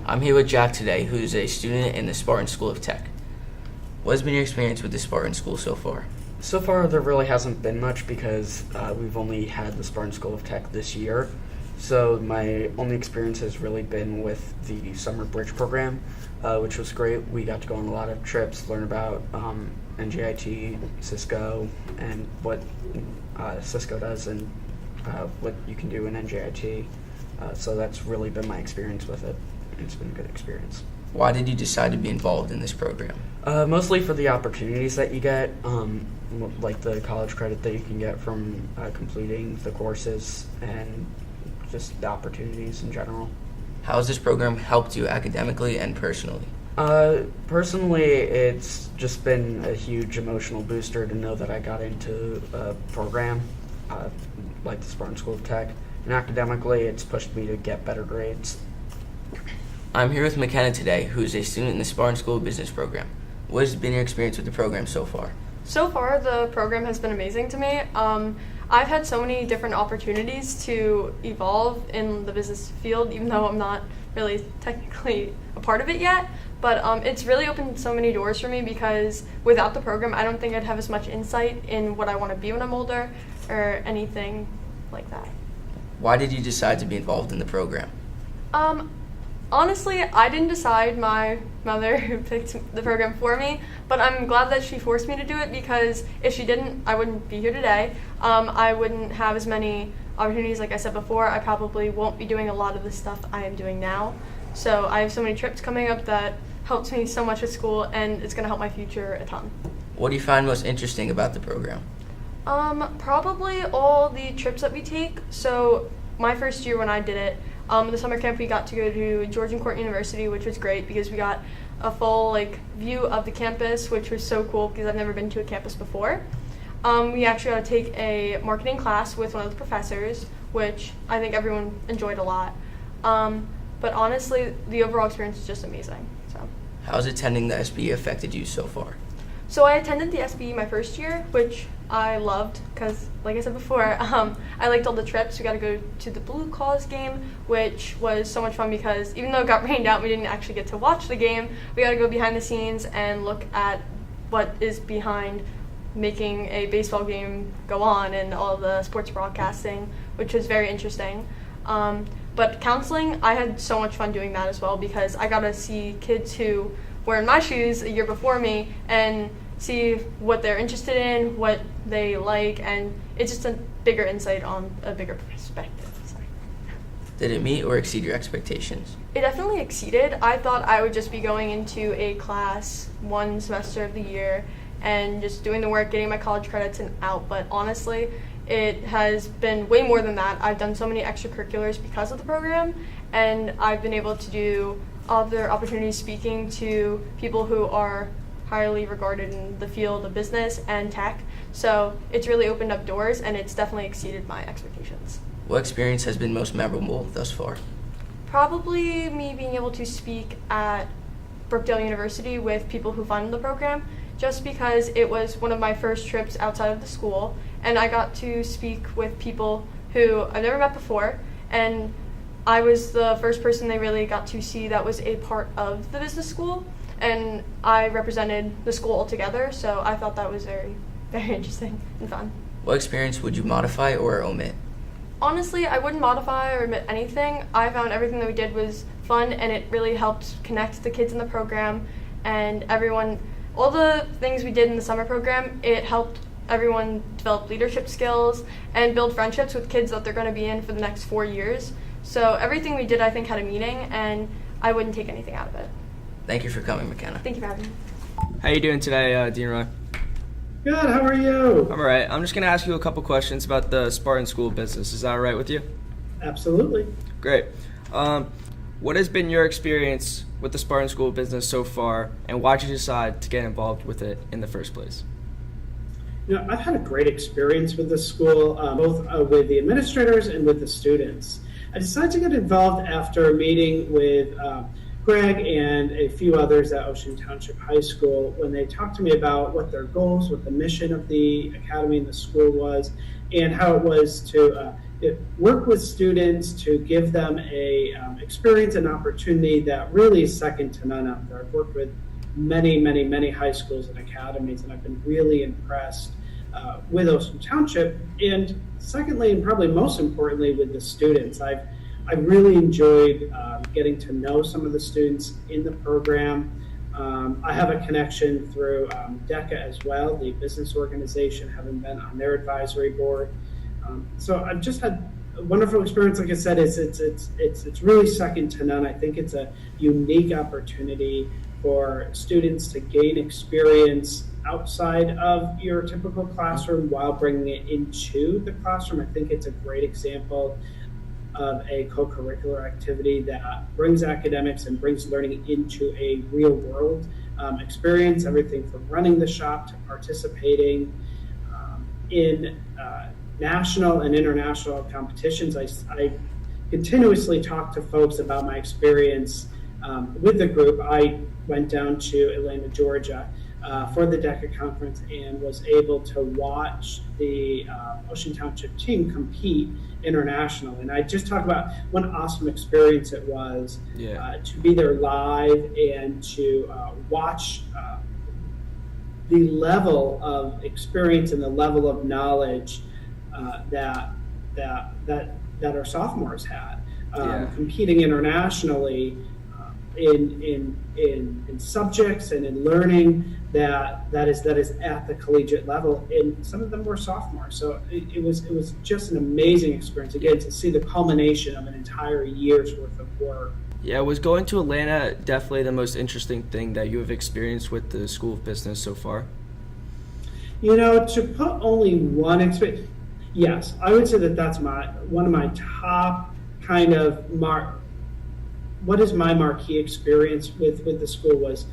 I'm here with Jack today, who's a student in the Spartan School of Tech. What has been your experience with the Spartan School so far? So far, there really hasn't been much because we've only had the Spartan School of Tech this year. So my only experience has really been with the summer bridge program, which was great. We got to go on a lot of trips, learn about NJIT, Cisco, and what Cisco does and what you can do in NJIT. So that's really been my experience with it. It's been a good experience. Why did you decide to be involved in this program? Mostly for the opportunities that you get, like the college credit that you can get from completing the courses and just the opportunities in general. How has this program helped you academically and personally? Personally, it's just been a huge emotional booster to know that I got into a program like the Spartan School of Tech. And academically, it's pushed me to get better grades. I'm here with McKenna today, who is a student in the Spartan School of Business program. What has been your experience with the program so far? So far, the program has been amazing to me. I've had so many different opportunities to evolve in the business field, even though I'm not really technically a part of it yet. But it's really opened so many doors for me because without the program, I don't think I'd have as much insight in what I want to be when I'm older or anything like that. Why did you decide to be involved in the program? Honestly, I didn't decide. My mother picked the program for me, but I'm glad that she forced me to do it because if she didn't, I wouldn't be here today. I wouldn't have as many opportunities, like I said before. I probably won't be doing a lot of the stuff I am doing now. So I have so many trips coming up that helps me so much at school, and it's going to help my future a ton. What do you find most interesting about the program? Probably all the trips that we take. So my first year when I did it, the summer camp we got to go to Georgian Court University, which was great because we got a full view of the campus, which was so cool because I've never been to a campus before. We actually got to take a marketing class with one of the professors, which I think everyone enjoyed a lot. But honestly, the overall experience is just amazing. So. How has attending the SBE affected you so far? So I attended the SBE my first year, which I loved because, like I said before, I liked all the trips. We got to go to the Blue Claws game, which was so much fun because even though it got rained out, we didn't actually get to watch the game. We got to go behind the scenes and look at what is behind making a baseball game go on and all the sports broadcasting, which was very interesting. But counseling, I had so much fun doing that as well because I got to see kids who were in my shoes a year before me and see what they're interested in, what they like, and it's just a bigger insight on a bigger perspective. Sorry. Did it meet or exceed your expectations? It definitely exceeded. I thought I would just be going into a class one semester of the year and just doing the work, getting my college credits and out, but honestly, it has been way more than that. I've done so many extracurriculars because of the program, and I've been able to do other opportunities speaking to people who are highly regarded in the field of business and tech. So it's really opened up doors, and it's definitely exceeded my expectations. What experience has been most memorable thus far? Probably me being able to speak at Brookdale University with people who funded the program, just because it was one of my first trips outside of the school, and I got to speak with people who I've never met before, and I was the first person they really got to see that was a part of the business school, and I represented the school altogether, so I thought that was very, very interesting and fun. What experience would you modify or omit? Honestly, I wouldn't modify or omit anything. I found everything that we did was fun, and it really helped connect the kids in the program and everyone. All the things we did in the summer program, it helped everyone develop leadership skills and build friendships with kids that they're going to be in for the next 4 years. So everything we did, I think, had a meaning, and I wouldn't take anything out of it. Thank you for coming, McKenna. Thank you for having me. How you doing today, Dean Roy? Good, how are you? I'm all right. I'm just going to ask you a couple questions about the Spartan School of Business. Is that all right with you? Absolutely. Great. What has been your experience with the Spartan School of Business so far, and why did you decide to get involved with it in the first place? I've had a great experience with this school, both with the administrators and with the students. I decided to get involved after meeting with Greg and a few others at Ocean Township High School when they talked to me about what their goals, what the mission of the academy and the school was, and how it was to work with students to give them a experience and opportunity that really is second to none out there. I've worked with many high schools and academies, and I've been really impressed with Ocean Township. And secondly, and probably most importantly, with the students. I've really enjoyed getting to know some of the students in the program. I have a connection through DECA as well, the business organization, having been on their advisory board. So I've just had a wonderful experience. Like I said, it's really second to none. I think it's a unique opportunity for students to gain experience outside of your typical classroom while bringing it into the classroom. I think it's a great example of a co-curricular activity that brings academics and brings learning into a real world experience, everything from running the shop to participating in national and international competitions. I continuously talk to folks about my experience with the group. I went down to Atlanta, Georgia for the DECA conference and was able to watch the Ocean Township team compete internationally. And I just talk about what an awesome experience it was to be there live and to watch the level of experience and the level of knowledge that our sophomores had, competing internationally in subjects and in learning that is at the collegiate level. And some of them were sophomores, so it was just an amazing experience again to see the culmination of an entire year's worth of work. Yeah, was going to Atlanta definitely the most interesting thing that you have experienced with the School of Business so far? To put only one experience, yes, I would say that's one of my top kind of what is my marquee experience with the school was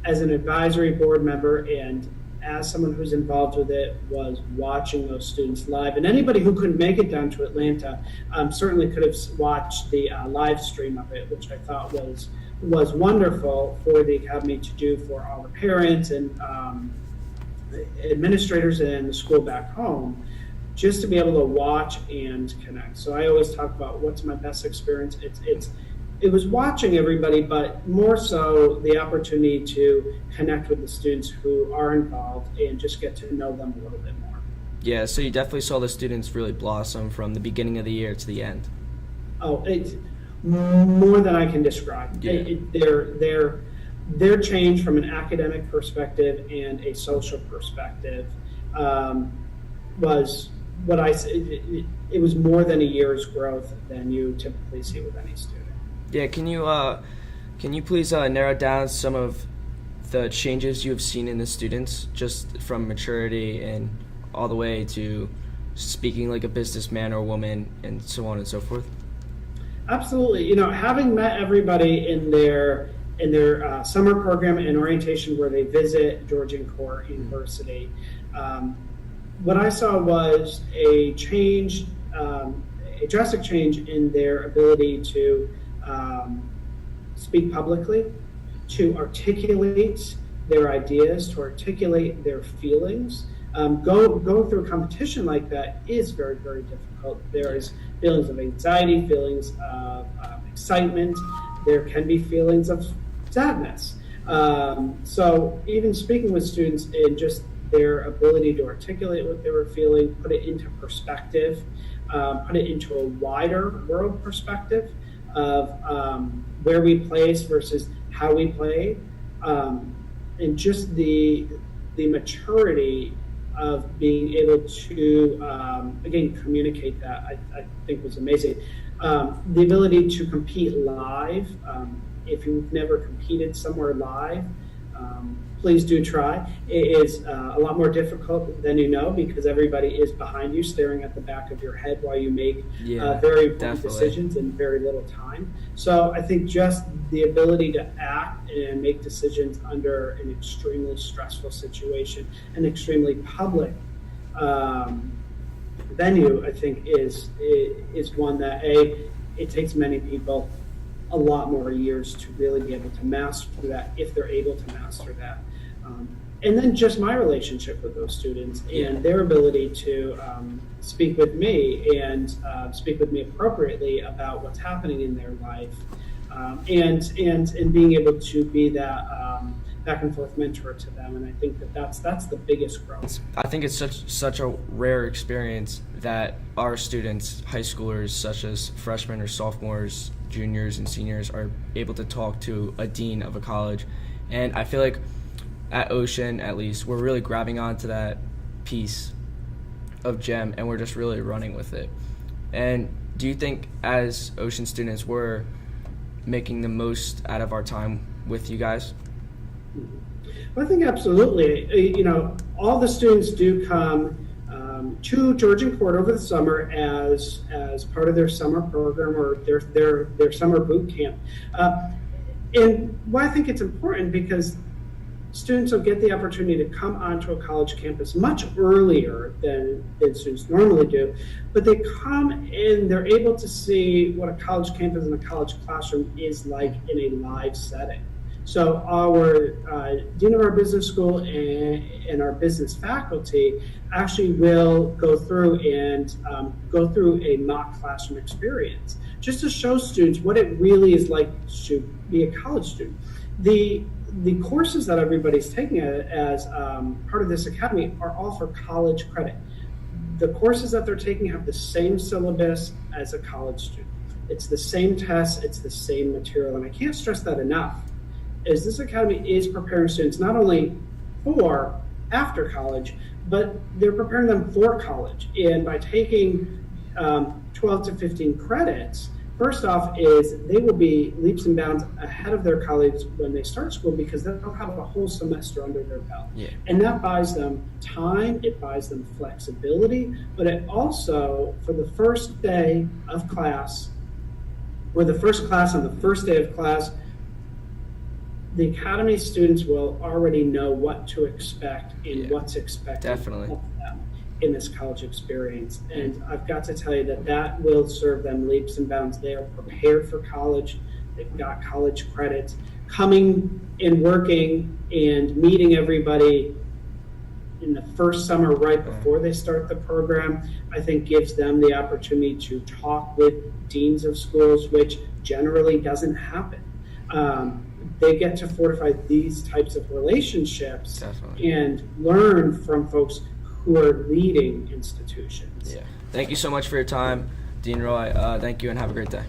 as an advisory board member and as someone who's involved with it was watching those students live. And anybody who couldn't make it down to Atlanta certainly could have watched the live stream of it, which I thought was wonderful for the Academy to do for all the parents and administrators and the school back home, just to be able to watch and connect. So I always talk about what's my best experience. It was watching everybody, but more so the opportunity to connect with the students who are involved and just get to know them a little bit more. Yeah, so you definitely saw the students really blossom from the beginning of the year to the end. Oh, it's more than I can describe. Yeah. Their change from an academic perspective and a social perspective was what I said. It was more than a year's growth than you typically see with any student. Yeah, can you please narrow down some of the changes you have seen in the students, just from maturity and all the way to speaking like a businessman or woman and so on and so forth? Absolutely. Having met everybody in their summer program and orientation where they visit Georgian Core University, what I saw was a change, a drastic change in their ability to speak publicly, to articulate their ideas, to articulate their feelings. Going through a competition like that is very, very difficult. There is feelings of anxiety, feelings of excitement. There can be feelings of sadness. So even speaking with students and just their ability to articulate what they were feeling, put it into perspective, put it into a wider world perspective of where we place versus how we play, and just the maturity of being able to again communicate that I think was amazing. The ability to compete live. If you've never competed somewhere live, please do try. It is a lot more difficult than because everybody is behind you staring at the back of your head while you make very important decisions in very little time. So I think just the ability to act and make decisions under an extremely stressful situation, an extremely public venue, I think is one that it takes many people a lot more years to really be able to master that, if they're able to master that. and then just my relationship with those students and their ability to speak with me and speak with me appropriately about what's happening in their life, and being able to be that back and forth mentor to them. And I think that's the biggest growth. I think it's such a rare experience that our students, high schoolers, such as freshmen or sophomores, juniors and seniors, are able to talk to a dean of a college. And I feel like at Ocean, at least, we're really grabbing onto that piece of GEM, and we're just really running with it. And do you think as Ocean students we're making the most out of our time with you guys? Well, I think absolutely. All the students do come to Georgian Court over the summer as part of their summer program or their summer boot camp. And why I think it's important, because students will get the opportunity to come onto a college campus much earlier than students normally do, but they come and they're able to see what a college campus and a college classroom is like in a live setting. So our dean of our business school and our business faculty actually will go through a mock classroom experience just to show students what it really is like to be a college student. The courses that everybody's taking as part of this academy are all for college credit. The courses that they're taking have the same syllabus as a college student. It's the same tests, it's the same material, and I can't stress that enough. Is this academy is preparing students not only for after college, but they're preparing them for college. And by taking 12 to 15 credits, first off is they will be leaps and bounds ahead of their colleagues when they start school, because they'll have a whole semester under their belt. Yeah. And that buys them time, it buys them flexibility, but it also, for the first day of class, or the first class on the first day of class, the academy students will already know what to expect and what's expected of them in this college experience. And I've got to tell you that will serve them leaps and bounds. They are prepared for college. They've got college credits. Coming and working and meeting everybody in the first summer right before they start the program, I think gives them the opportunity to talk with deans of schools, which generally doesn't happen. They get to fortify these types of relationships and learn from folks who are leading institutions. Yeah. Thank you so much for your time, Dean Roy. Thank you and have a great day.